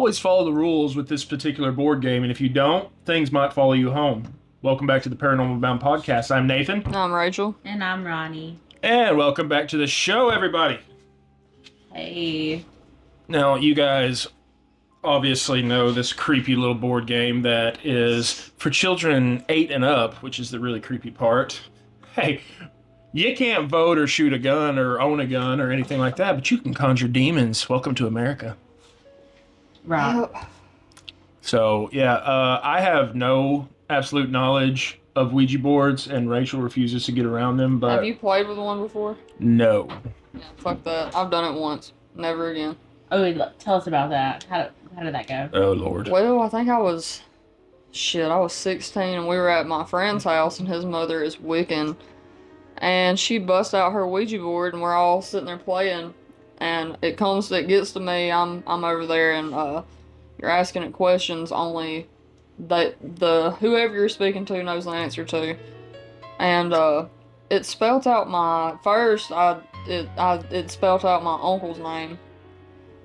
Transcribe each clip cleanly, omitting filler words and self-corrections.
always follow the rules with this particular board game, and if you don't, things might follow you home. Welcome back to the Paranormal Bound Podcast. I'm Nathan. I'm Rachel. And I'm Ronnie. And welcome back to the show, everybody. Hey. Now, you guys obviously know this creepy little board game that is for children 8 and up, which is the really creepy part. Hey, you can't vote or shoot a gun or own a gun or anything like that, but you can conjure demons. Welcome to America. Right. So, yeah, I have no absolute knowledge of Ouija boards, and Rachel refuses to get around them, but... Have you played with one before? No. Yeah, fuck that. I've done it once. Never again. Oh, wait, look, tell us about that. How did that go? Oh, Lord. Well, I think I was 16, and we were at my friend's house, and his mother is Wiccan, and she busts out her Ouija board, and we're all sitting there playing, and it gets to me, I'm over there, and you're asking it questions only that whoever you're speaking to knows the answer to, and it spelt out it spelt out my uncle's name,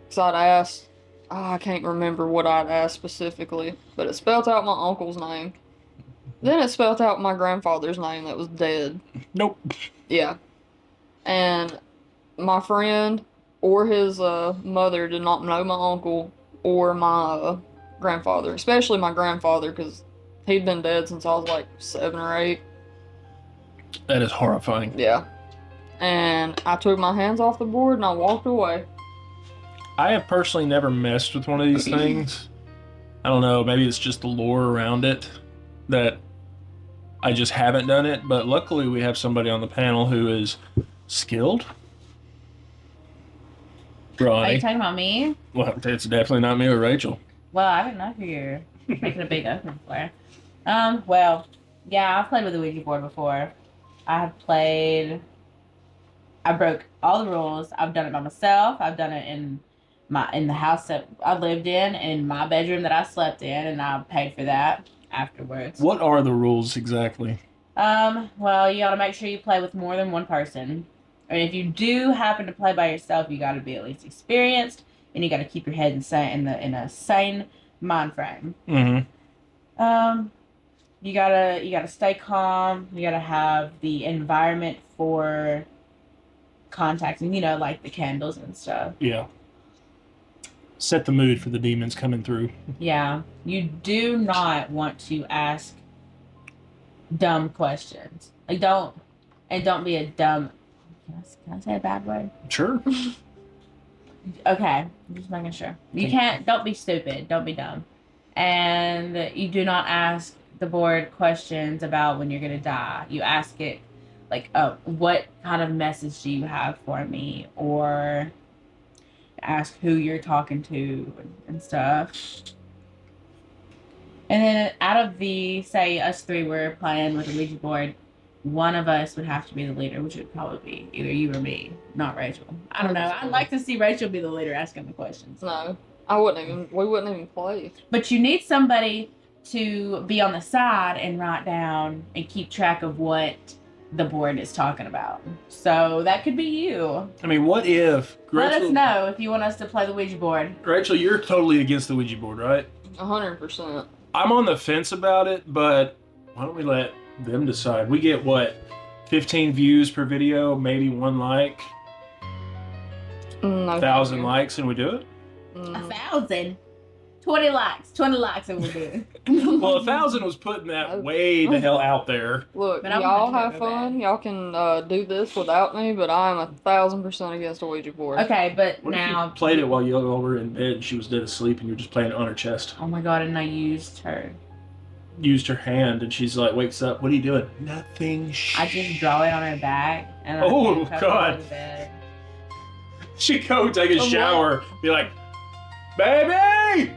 because I'd asked, I can't remember what I'd asked specifically, but it spelt out my uncle's name. Then it spelt out my grandfather's name that was dead. Nope. Yeah. And my friend or his mother did not know my uncle or my grandfather, especially my grandfather, because he'd been dead since I was like 7 or 8. That is horrifying. Yeah. And I took my hands off the board and I walked away. I have personally never messed with one of these things. I don't know, maybe it's just the lore around it that I just haven't done it, but luckily we have somebody on the panel who is skilled. Are Ronnie. you talking about me? Well, it's definitely not me or Rachel. Well, I didn't know who you're making a big opening for. Well, yeah, I've played with a Ouija board before. I broke all the rules. I've done it by myself. I've done it in the house that I lived in my bedroom that I slept in, and I paid for that afterwards. What are the rules exactly? Well, you gotta make sure you play with more than one person. And if you do happen to play by yourself, you gotta be at least experienced, and you gotta keep your head in a sane mind frame. Mm-hmm. You gotta stay calm. You gotta have the environment for contacting, like the candles and stuff. Yeah. Set the mood for the demons coming through. Yeah. You do not want to ask dumb questions. Don't be a dumb... Can I say a bad word? Sure. Okay. I'm just making sure. Don't be stupid. Don't be dumb. And you do not ask the board questions about when you're going to die. You ask it, like, what kind of message do you have for me? Or ask who you're talking to and stuff. And then out of say us 3 were playing with a Ouija board, one of us would have to be the leader, which would probably be either you or me, not Rachel. I don't know. I'd like to see Rachel be the leader asking the questions. No, we wouldn't even play. But you need somebody to be on the side and write down and keep track of what the board is talking about. So that could be you. I mean, what if... Let us know if you want us to play the Ouija board. Rachel, you're totally against the Ouija board, right? 100%. I'm on the fence about it, but why don't we let them decide? We get, 15 views per video, maybe 1 like, No, 1,000 likes, and we do it? 1,000? 20 likes and we'll do it. Well, 1,000 was putting that way the hell out there. Look, But I y'all want to have go fun. back. Y'all can do this without me, but I'm 1,000% against a Ouija board. Okay, but What now... if you played it while you were in bed and she was dead asleep and you're just playing it on her chest? Oh my god, and I used her. Used her hand and she's like, wakes up, what are you doing? Nothing. I just draw it on her back. And I Oh, handcuff her God. to the bed. She go take a Oh, shower, be like, baby!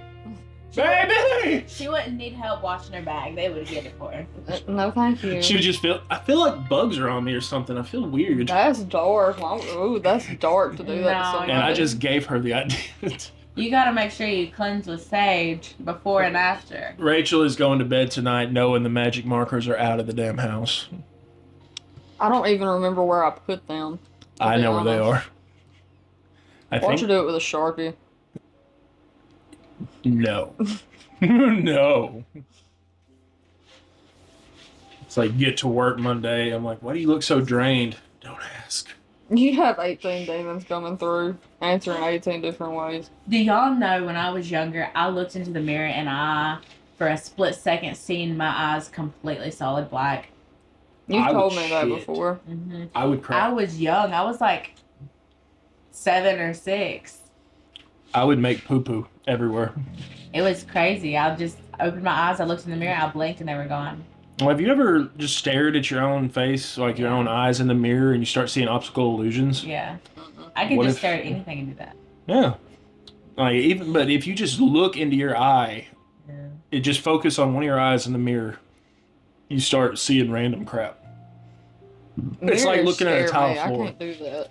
Baby! She wouldn't need help washing her bag. They would get it for her. No, thank you. She would just I feel like bugs are on me or something. I feel weird. That's dark. Ooh, that's dark to do that to No, somebody. And I just gave her the idea. You gotta make sure you cleanse with sage before and after. Rachel is going to bed tonight knowing the magic markers are out of the damn house. I don't even remember where I put them. to I be know where they honest. are. I Why don't you think do it with a Sharpie? No. No. It's like get to work Monday. I'm like, why do you look so drained? Don't ask. You have 18 demons coming through, answering 18 different ways. Do y'all know when I was younger, I looked into the mirror and I, for a split second, seen my eyes completely solid black. You've I told would me that shit. before. Mm-hmm. I would cry. I was young. I was like 7 or 6. I would make poo-poo everywhere. It was crazy. I just opened my eyes, I looked in the mirror, I blinked, and they were gone. Well, have you ever just stared at your own face, like your own eyes in the mirror, and you start seeing optical illusions? Yeah. I could What just if- stare at anything and do that. Yeah. Like but if you just look into your eye, Yeah. it just focus on one of your eyes in the mirror, you start seeing random crap. It's like Mirrors looking at a scare tile me. floor. I can't do that.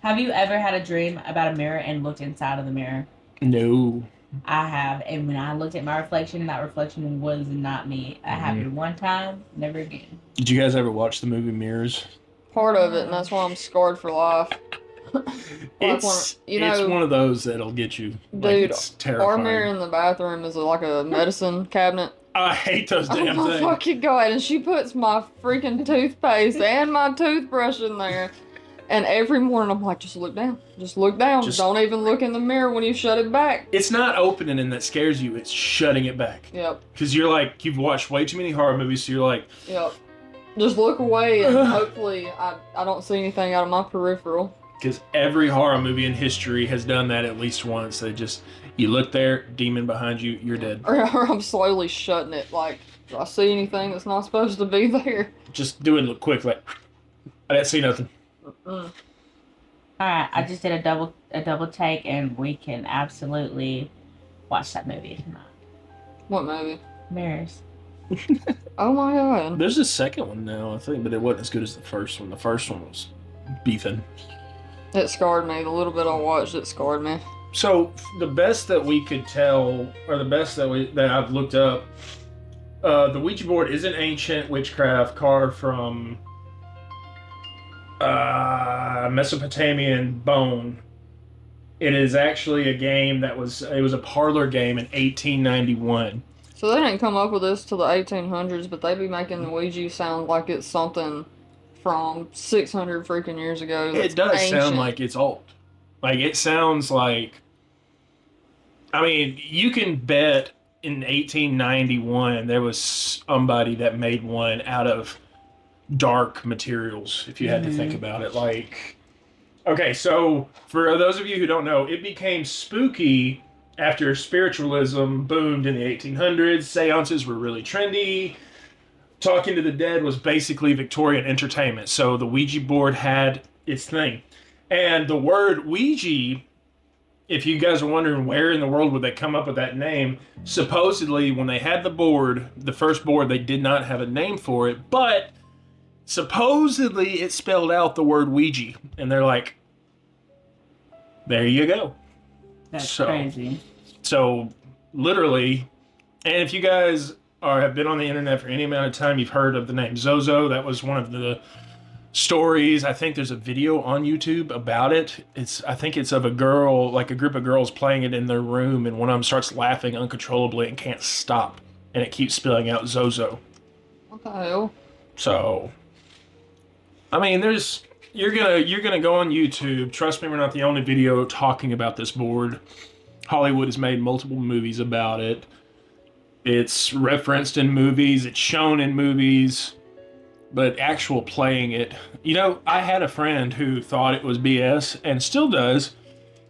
Have you ever had a dream about a mirror and looked inside of the mirror? No. I have, and when I looked at my reflection, that reflection was not me. That happened one time, never again. Did you guys ever watch the movie Mirrors? Part of it, and that's why I'm scarred for life. It's one of those that'll get you. Like, Dude, it's our terrifying. mirror in the bathroom is like a medicine cabinet. I hate those Oh damn my things. fucking god! And she puts my freaking toothpaste and my toothbrush in there. And every morning I'm like, just look down. Just look down. Just- Don't even look in the mirror when you shut it back. It's not opening and that scares you. It's shutting it back. Yep, Because you're like, you've watched way too many horror movies, so you're like, yep. Just look away and hopefully I don't see anything out of my peripheral. because every horror movie in history has done that at least once. They just, you look there, demon behind you, you're dead. Or I'm slowly shutting it. Like, do I see anything that's not supposed to be there? Just do it quick, like, I didn't see nothing. Mm. Alright, I just did a double take, and we can absolutely watch that movie tonight. What movie? Mirrors. Oh my god. There's a second one now, I think, but it wasn't as good as the first one. The first one was beefing. It scarred me. The little bit I watched, it scarred me. So the best that we could tell, or the best that I've looked up, the Ouija board is an ancient witchcraft carved from Mesopotamian bone. It is actually a game it was a parlor game in 1891. So they didn't come up with this till the 1800s, but they be making the Ouija sound like it's something from 600 freaking years ago. It does sound ancient. like it's old. Like it sounds like. I mean, you can bet in 1891 there was somebody that made one out of dark materials. If you had to think about it, like. Okay, so for those of you who don't know, it became spooky after spiritualism boomed in the 1800s. Seances were really trendy. Talking to the dead was basically Victorian entertainment. So the Ouija board had its thing. And the word Ouija, if you guys are wondering where in the world would they come up with that name, supposedly when they had the board, the first board, they did not have a name for it, but supposedly it spelled out the word Ouija. And they're like, there you go. That's crazy. So, literally, and if you guys have been on the internet for any amount of time, you've heard of the name Zozo. That was one of the stories. I think there's a video on YouTube about it. I think it's of a girl, like a group of girls playing it in their room, and one of them starts laughing uncontrollably and can't stop, and it keeps spelling out Zozo. What the hell? So, I mean, you're gonna go on YouTube. Trust me, we're not the only video talking about this board. Hollywood has made multiple movies about it. It's referenced in movies. It's shown in movies. But actual playing it, I had a friend who thought it was BS and still does.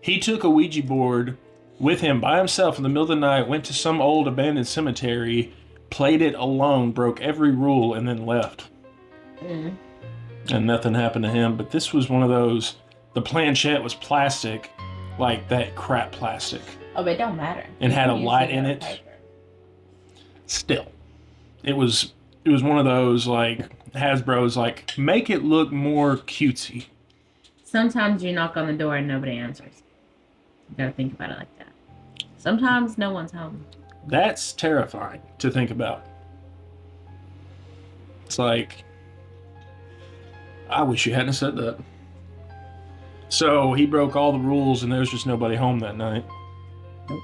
He took a Ouija board with him by himself in the middle of the night, went to some old abandoned cemetery, played it alone, broke every rule, and then left. Mm. And nothing happened to him. But this was one of those, the planchette was plastic, like that crap plastic. Oh, but it don't matter. And had a You can light use in on it. paper. Still, it was one of those, like, Hasbro's like, make it look more cutesy. Sometimes you knock on the door and nobody answers. You gotta think about it like that. Sometimes no one's home. That's terrifying to think about. It's like, I wish you hadn't said that. So he broke all the rules and there was just nobody home that night. Nope.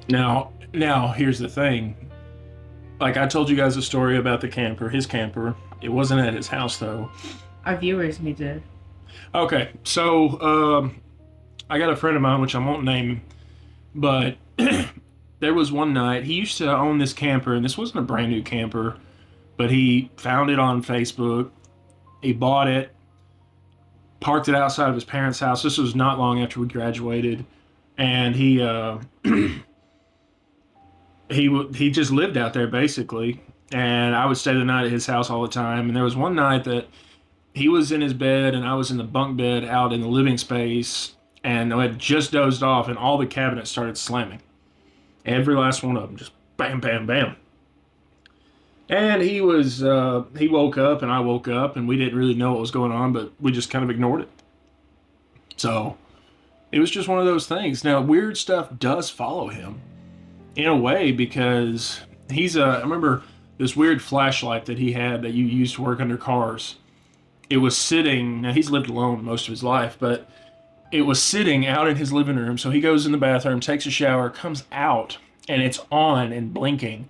Now, here's the thing. Like I told you guys a story about the camper, his camper. It wasn't at his house though. Our viewers need to. Okay, so I got a friend of mine, which I won't name, but there was one night he used to own this camper, and this wasn't a brand new camper, but he found it on Facebook. He bought it, parked it outside of his parents' house. This was not long after we graduated, and he just lived out there basically. And I would stay the night at his house all the time. And there was one night that he was in his bed and I was in the bunk bed out in the living space, and I had just dozed off, and all the cabinets started slamming. Every last one of them, just bam, bam, bam. And he woke up and I woke up, and we didn't really know what was going on, but we just kind of ignored it. So it was just one of those things. Now, weird stuff does follow him in a way, because I remember this weird flashlight that he had that you used to work under cars. It was sitting, now he's lived alone most of his life, but it was sitting out in his living room. So he goes in the bathroom, takes a shower, comes out, and it's on and blinking.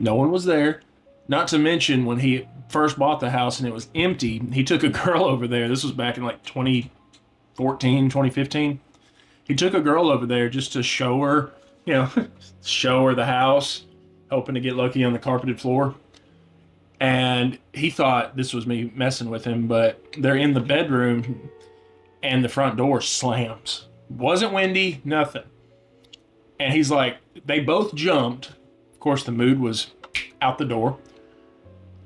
No one was there. Not to mention, when he first bought the house and it was empty, he took a girl over there. This was back in like 2014, 2015. He took a girl over there just to show her, show her the house, hoping to get lucky on the carpeted floor. And he thought this was me messing with him, but they're in the bedroom and the front door slams. Wasn't windy, nothing. And he's like, they both jumped. Of course, the mood was out the door.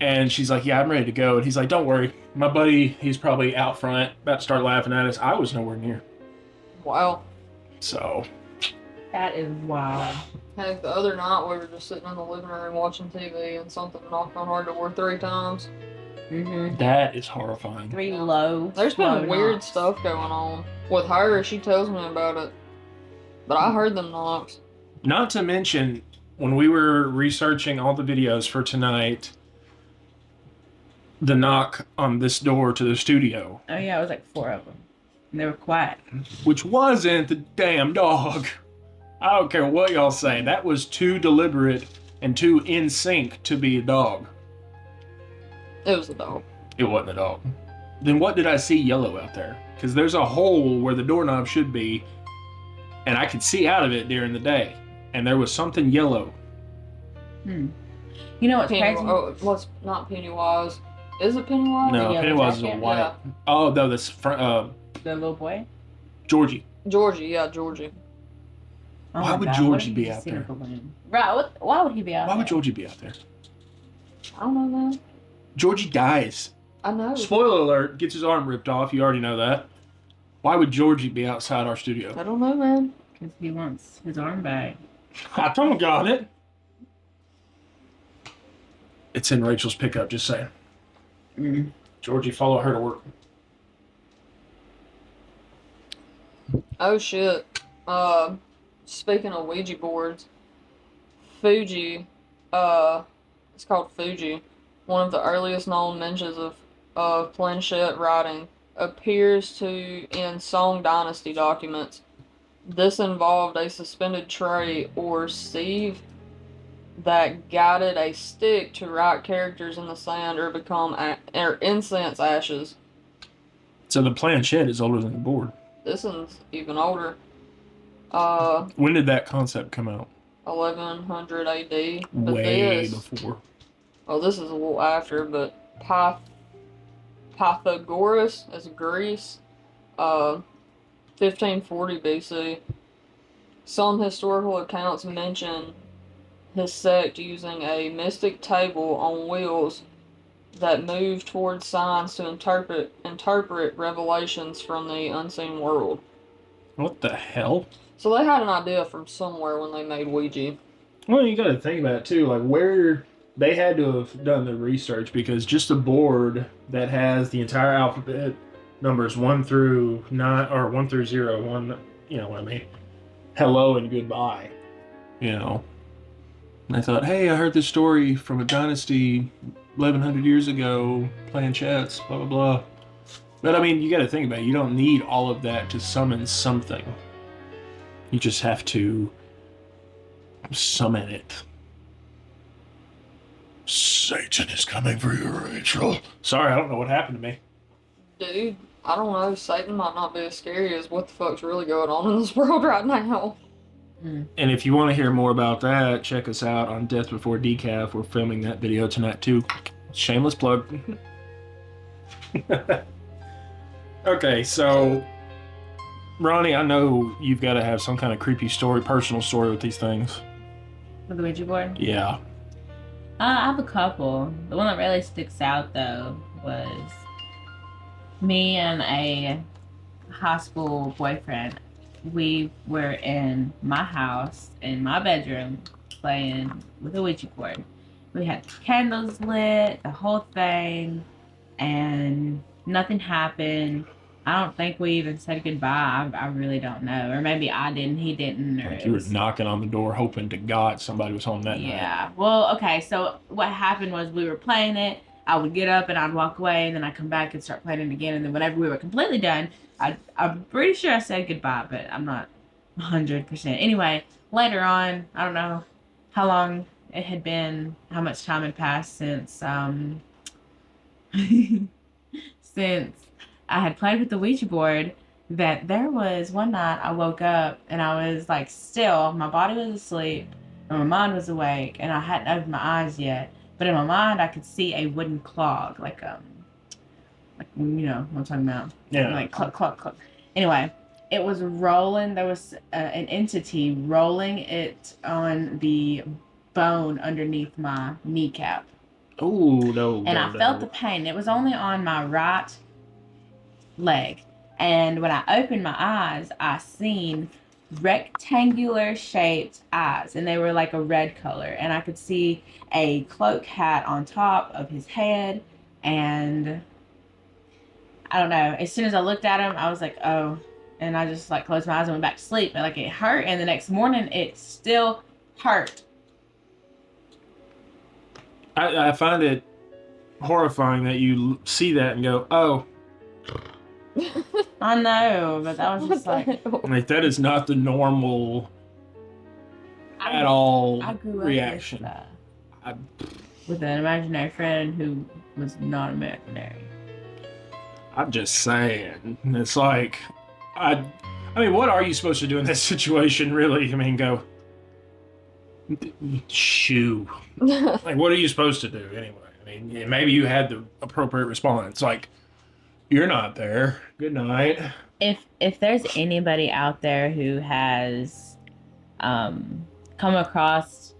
And she's like, yeah, I'm ready to go. And he's like, don't worry. My buddy, he's probably out front, about to start laughing at us. I was nowhere near. Wow. So. That is wild. Heck, the other night we were just sitting in the living room watching TV, and something knocked on our door 3 times. Mm-hmm. That is horrifying. 3 low. There's been weird knocks. stuff going on with her. She tells me about it, but I heard them knocks. Not to mention, when we were researching all the videos for tonight, the knock on this door to the studio. Oh yeah, it was like 4 of them. And they were quiet. Which wasn't the damn dog. I don't care what y'all say. That was too deliberate and too in sync to be a dog. It was a dog. It wasn't a dog. Then what did I see yellow out there? Because there's a hole where the doorknob should be, and I could see out of it during the day. And there was something yellow. You know what's crazy? Oh, it was not Pennywise. Is it Pennywise? No, yellow Pennywise is a jacket? white. Yeah. Oh, no, that's The little boy? Georgie. Georgie, yeah, Georgie. Oh Why my would God, Georgie what if be he's out seen a there? balloon? Right, why would he be out Why there? would Georgie be out there? I don't know, man. Georgie dies. I know. Spoiler alert, gets his arm ripped off. You already know that. Why would Georgie be outside our studio? I don't know, man. Because he wants his arm back. I don't got it. It's in Rachel's pickup, just saying. Georgie, follow her to work. Oh shit. Speaking of Ouija boards, Fuji, it's called Fuji, one of the earliest known mentions of planchette writing, appears in Song Dynasty documents. This involved a suspended tray or sieve that guided a stick to write characters in the sand or or incense ashes. So the planchette is older than the board. This one's even older. When did that concept come out? 1100 AD. But Way this, before. well, this is a little after, but Pythagoras is Greece, 1540 BC. Some historical accounts mention his sect using a mystic table on wheels that moved towards signs to interpret revelations from the unseen world. What the hell? So they had an idea from somewhere when they made Ouija. Well, you got to think about it too, like where they had to have done the research, because just a board that has the entire alphabet, numbers 1 through 9 or 1 through 0, you know what I mean? Hello and goodbye. And I thought, hey, I heard this story from a dynasty 1100 years ago, planchettes, blah, blah, blah. But I mean, you got to think about it. You don't need all of that to summon something. You just have to Summon it. Satan is coming for you, Rachel. Sorry, I don't know what happened to me. Dude, I don't know. Satan might not be as scary as what the fuck's really going on in this world right now. And if you want to hear more about that, check us out on Death Before Decaf. We're filming that video tonight too. Shameless plug. Okay, so Ronnie, I know you've got to have some kind of creepy story, personal story with these things. With the Ouija board? Yeah. I have a couple. The one that really sticks out though was me and a high school boyfriend. We were in my house, in my bedroom, playing with a Ouija board. We had candles lit, the whole thing, and nothing happened. I don't think we even said goodbye. I really don't know. Or maybe I didn't, he didn't. Or Like you were knocking on the door hoping to God somebody was home that night. Yeah. Well, okay, so what happened was we were playing it. I would get up and I'd walk away, and then I'd come back and start playing it again. And then whenever we were completely done, I'm pretty sure I said goodbye, but I'm not 100%. Anyway, later on, I don't know how long it had been, how much time had passed since since I had played with the Ouija board, that there was one night I woke up and I was like still, my body was asleep and my mind was awake and I hadn't opened my eyes yet. But in my mind I could see a wooden clog, like you know what I'm talking about. Yeah. Like cluck, cluck, cluck. Anyway, it was rolling. There was an entity rolling it on the bone underneath my kneecap. Oh, no. And I felt the pain. It was only on my right leg. And when I opened my eyes, I seen rectangular shaped eyes, and they were like a red color. And I could see a cloak hat on top of his head. And I don't know. As soon as I looked at him, I was like, oh. And I just like closed my eyes and went back to sleep. And like it hurt. And the next morning, it still hurt. I find it horrifying that you see that and go, oh. I know, but that was just like That is not the normal at all I grew up reaction. with an imaginary friend who was not imaginary. I'm just saying. It's like, I mean, what are you supposed to do in this situation, really? I mean, go, shoo. Like, what are you supposed to do anyway? I mean, maybe you had the appropriate response. Like, you're not there. Good night. If there's anybody out there who has come across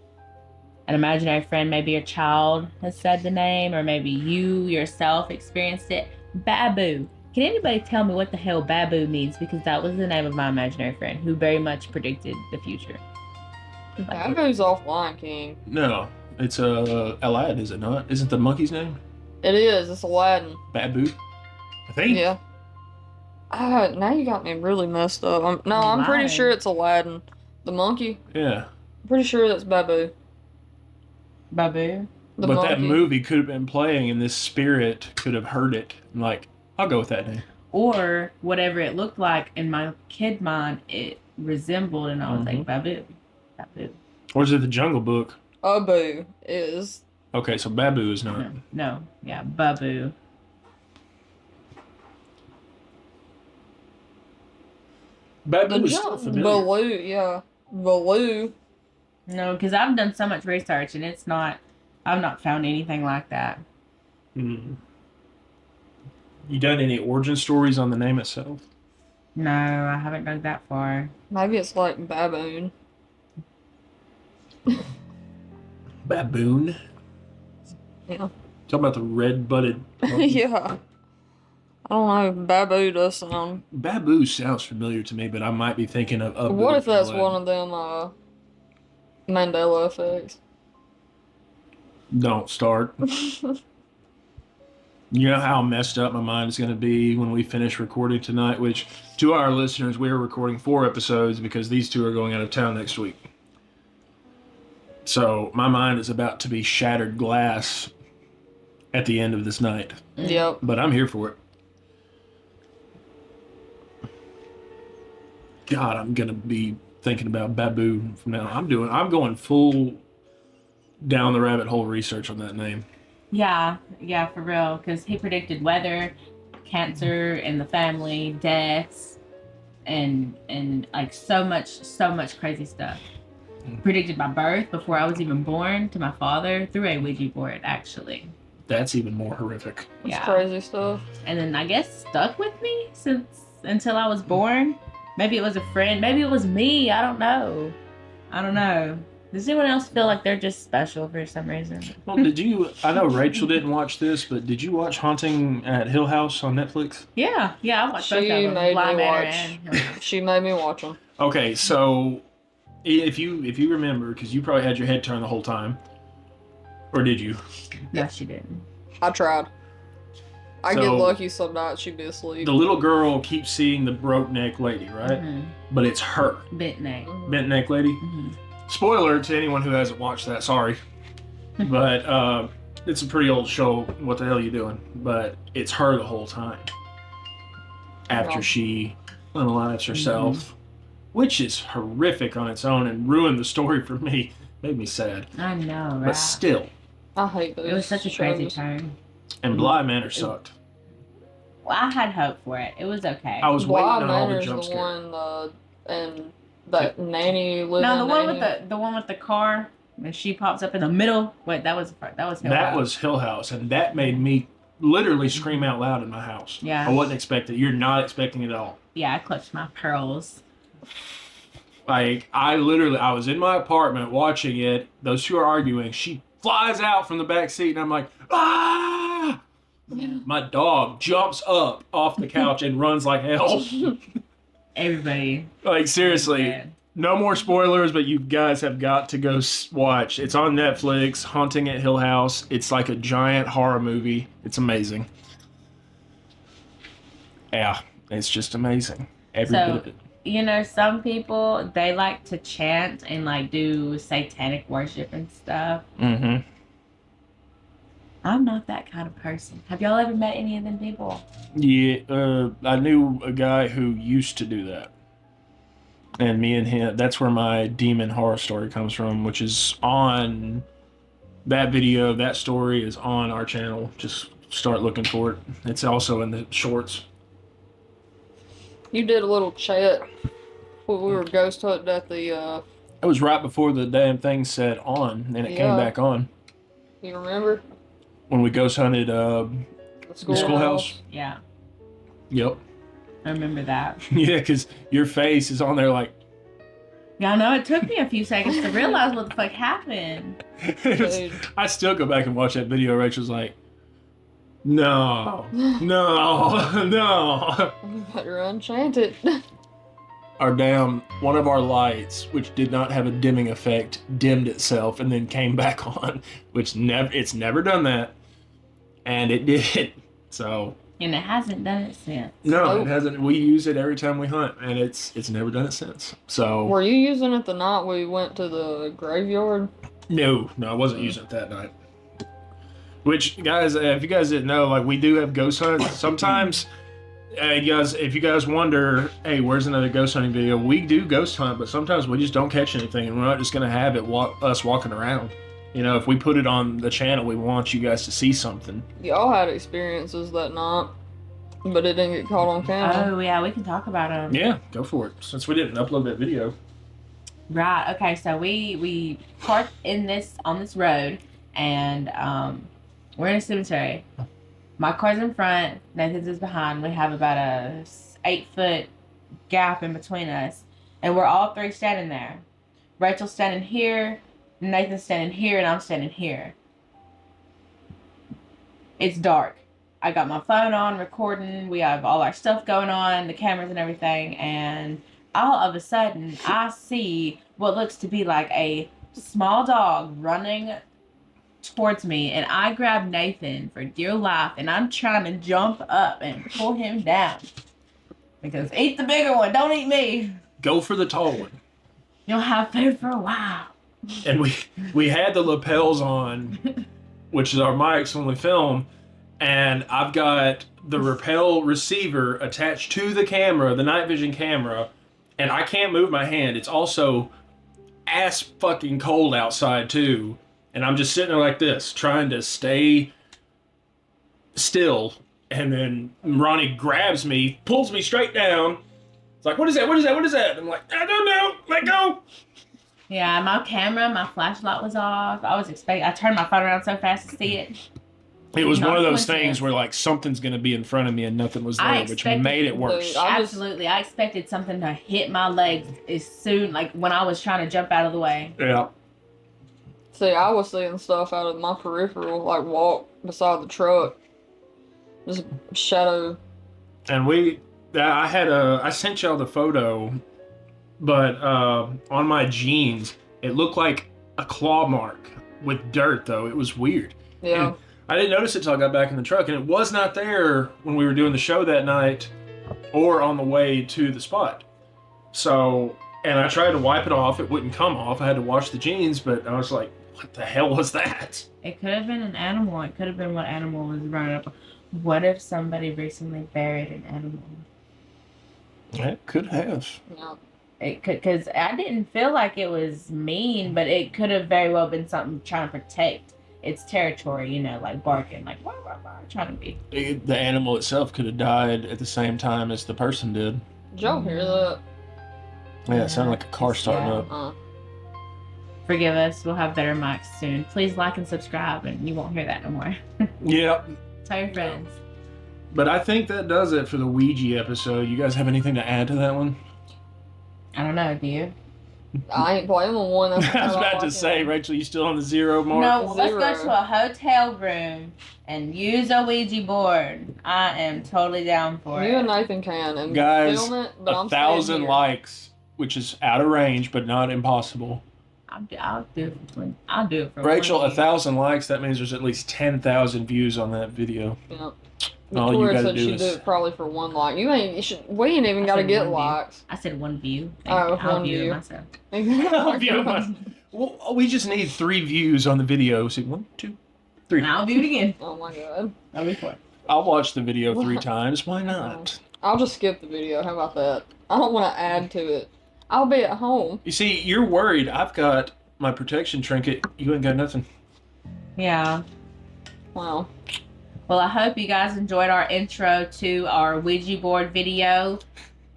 an imaginary friend, maybe your child has said the name, or maybe you yourself experienced it, Babu. Can anybody tell me what the hell Babu means? Because that was the name of my imaginary friend who very much predicted the future. Babu's off Lion King. No, it's Aladdin, is it not? Isn't the monkey's name It is. It's Aladdin. Babu? I think. Yeah. Now you got me really messed up. I'm pretty Why? sure it's Aladdin. The monkey. Yeah. I'm pretty sure that's Babu. Babu? The But monkey. that movie could have been playing, and this spirit could have heard it. I'm like, I'll go with that name. Or whatever it looked like in my kid mind, it resembled, and I was like, Babu. Babu. Or is it the Jungle Book? Abu is. Okay, so Babu is not. No. Yeah, Babu. Babu is still familiar. Baloo, yeah. Baloo. No, because I've done so much research, and I've not found anything like that. Mm. You done any origin stories on the name itself? No, I haven't gone that far. Maybe it's like baboon. Baboon? Yeah. Talking about the red-butted monkey? Yeah. I don't know. Babu does sound. Babu sounds familiar to me, but I might be thinking of Abu. What if that's one of them Mandela effects? Don't start. You know how messed up my mind is going to be when we finish recording tonight, which, to our listeners, we are recording 4 episodes because these 2 are going out of town next week. So my mind is about to be shattered glass at the end of this night. Yep. But I'm here for it. God, I'm going to be thinking about Babu from now. I'm going full down the rabbit hole research on that name. Yeah, for real. Because he predicted weather, cancer in the family, deaths, and like so much crazy stuff. Predicted my birth before I was even born to my father through a Ouija board, actually. That's even more horrific. That's crazy stuff. And then I guess stuck with me until I was born. Maybe it was a friend. Maybe it was me. I don't know. Does anyone else feel like they're just special for some reason? Well, I know Rachel didn't watch this, but did you watch Haunting at Hill House on Netflix? Yeah, I watched both of them. She made me watch them. Okay, so if you remember, because you probably had your head turned the whole time, or did you? No, she didn't. I tried. I get lucky some nights she'd be asleep. The little girl keeps seeing the broke neck lady, right? Mm-hmm. But it's her. Bent neck. Bent neck lady? Mm-hmm. Spoiler to anyone who hasn't watched that, sorry. But it's a pretty old show, what the hell are you doing? But it's her the whole time. After she unalives herself, which is horrific on its own and ruined the story for me. Made me sad. I know, right? But still. I hate those. It was such a crazy turn. And Bly Manor sucked. Well, I had hope for it. It was okay. I was waiting on all the jump scares. And that nanny living. No, the one with the car, and she pops up in the middle. Wait, that was Hill House. That was Hill House, and that made me literally scream out loud in my house. Yeah, I wasn't expecting. You're not expecting it at all. Yeah, I clutched my pearls. Like I was in my apartment watching it. Those two are arguing. She flies out from the back seat, and I'm like, ah! My dog jumps up off the couch and runs like hell. Everybody. Like, seriously, no more spoilers, but you guys have got to go watch. It's on Netflix, Haunting at Hill House. It's like a giant horror movie. It's amazing. Yeah, it's just amazing. Every bit of it. You know, some people, they like to chant and, like, do satanic worship and stuff. Mm-hmm. I'm not that kind of person. Have y'all ever met any of them people? Yeah, I knew a guy who used to do that. And me and him, that's where my demon horror story comes from, which is on that video. That story is on our channel. Just start looking for it. It's also in the shorts. You did a little chat when we were ghost hunting at the... It was right before the damn thing said on, and it came back on. You remember? When we ghost hunted the schoolhouse? Yeah. Yep. I remember that. Yeah, because your face is on there like... Yeah, I know. It took me a few seconds to realize what the fuck happened. I still go back and watch that video. Rachel's like, no. You better unchant it. One of our lights, which did not have a dimming effect, dimmed itself and then came back on, which it's never done that. And it did. So. And it hasn't done it since. No, it hasn't. We use it every time we hunt, and it's never done it since. So. Were you using it the night we went to the graveyard? No, I wasn't using it that night. Which, guys, if you guys didn't know, like, we do have ghost hunts. Sometimes, if you guys wonder, hey, where's another ghost hunting video? We do ghost hunt, but sometimes we just don't catch anything, and we're not just going to have it us walking around. You know, if we put it on the channel, we want you guys to see something. Y'all had experiences that night, but it didn't get caught on camera. Oh, yeah, we can talk about them. Yeah, go for it, since we didn't upload that video. Right, okay, so we parked on this road, and we're in a cemetery. My car's in front, Nathan's is behind. We have about a 8-foot gap in between us, and we're all three standing there. Rachel's standing here, Nathan's standing here, and I'm standing here. It's dark. I got my phone on, recording. We have all our stuff going on, the cameras and everything, and all of a sudden, I see what looks to be like a small dog running towards me, and I grab Nathan for dear life, and I'm trying to jump up and pull him down. Because eat the bigger one, don't eat me. Go for the tall one. You'll have food for a while. And we had the lapels on, which is our mics when we film, and I've got the rappel receiver attached to the camera, the night vision camera, and I can't move my hand. It's also ass fucking cold outside too, and I'm just sitting there like this, trying to stay still. And then Ronnie grabs me, pulls me straight down. It's like, what is that? What is that? What is that? I'm like, I don't know. Let go. Yeah, my flashlight was off. I turned my phone around so fast to see it. It was Not one of those coincidence. things where like something's gonna be in front of me and nothing was I there, which expected- made it worse. Dude, Absolutely. I expected something to hit my legs as soon, like when I was trying to jump out of the way. Yeah. See, I was seeing stuff out of my peripheral, like walk beside the truck. Just shadow. And I sent y'all the photo, but on my jeans, it looked like a claw mark with dirt though. It was weird. Yeah. And I didn't notice it till I got back in the truck, and it was not there when we were doing the show that night or on the way to the spot. So, and I tried to wipe it off. It wouldn't come off. I had to wash the jeans, but I was like, what the hell was that? It could have been an animal. It could have been what animal was running up. What if somebody recently buried an animal? It could have. Yeah. It could, because I didn't feel like it was mean, but it could have very well been something trying to protect its territory, you know, like barking, like, wah, wah, wah, trying to be. The animal itself could have died at the same time as the person did. Did y'all hear that? Yeah, it sounded like a car starting Yeah. up. Forgive us. We'll have better mics soon. Please like and subscribe, and you won't hear that no more. Yeah. Tell your friends. But I think that does it for the Ouija episode. You guys have anything to add to that one? I don't know. Do you? I ain't playing with one. That's I was all about to can. say, Rachel, you still on the 0 mark? No, let's go Zero. to a hotel room and use a Ouija board. I am totally down for You it. and Nathan can and Guys, film it, but I'm 1,000 staying here. likes, which is out of range, but not impossible. I'll do it for 20. I'll do it for Rachel, 20. 1,000 likes, that means there's at least 10,000 views on that video. Yeah. All you Victoria gotta said do she'd is- do it probably for one like. We ain't even I got to said get one view. likes. I said one view. Oh, I'll one view view. it myself. I'll view it Well, we just need 3 views on the video. See, 1, 2, 3. And I'll view it again. Oh my god. That'll be fun. I'll watch the video 3 times. Why not? I'll just skip the video. How about that? I don't want to add to it. I'll be at home. You see, you're worried. I've got my protection trinket. You ain't got nothing. Yeah. Wow. Well, I hope you guys enjoyed our intro to our Ouija board video.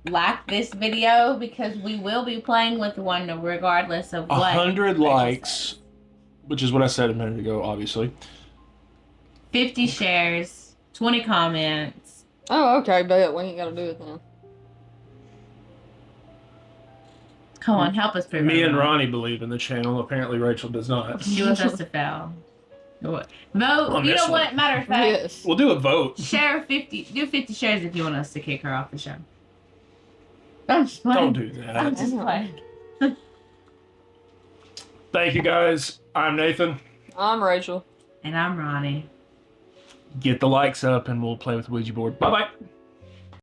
Like this video because we will be playing with one regardless of what. 100 Rachel likes, said. which is what I said a minute ago, obviously. 50 shares, 20 comments. Oh, okay, bet. We ain't got to do it then. Come on, help us prove Me it and wrong. Ronnie believe in the channel. Apparently, Rachel does not. She wants us to fail. Vote. On You this know one. what? Matter of fact, Yes. We'll do a vote. share 50. Do 50 shares if you want us to kick her off the show. I'm just Don't playing. do I'm that. just playing. Thank you, guys. I'm Nathan. I'm Rachel. And I'm Ronnie. Get the likes up, and we'll play with the Ouija board. Bye-bye.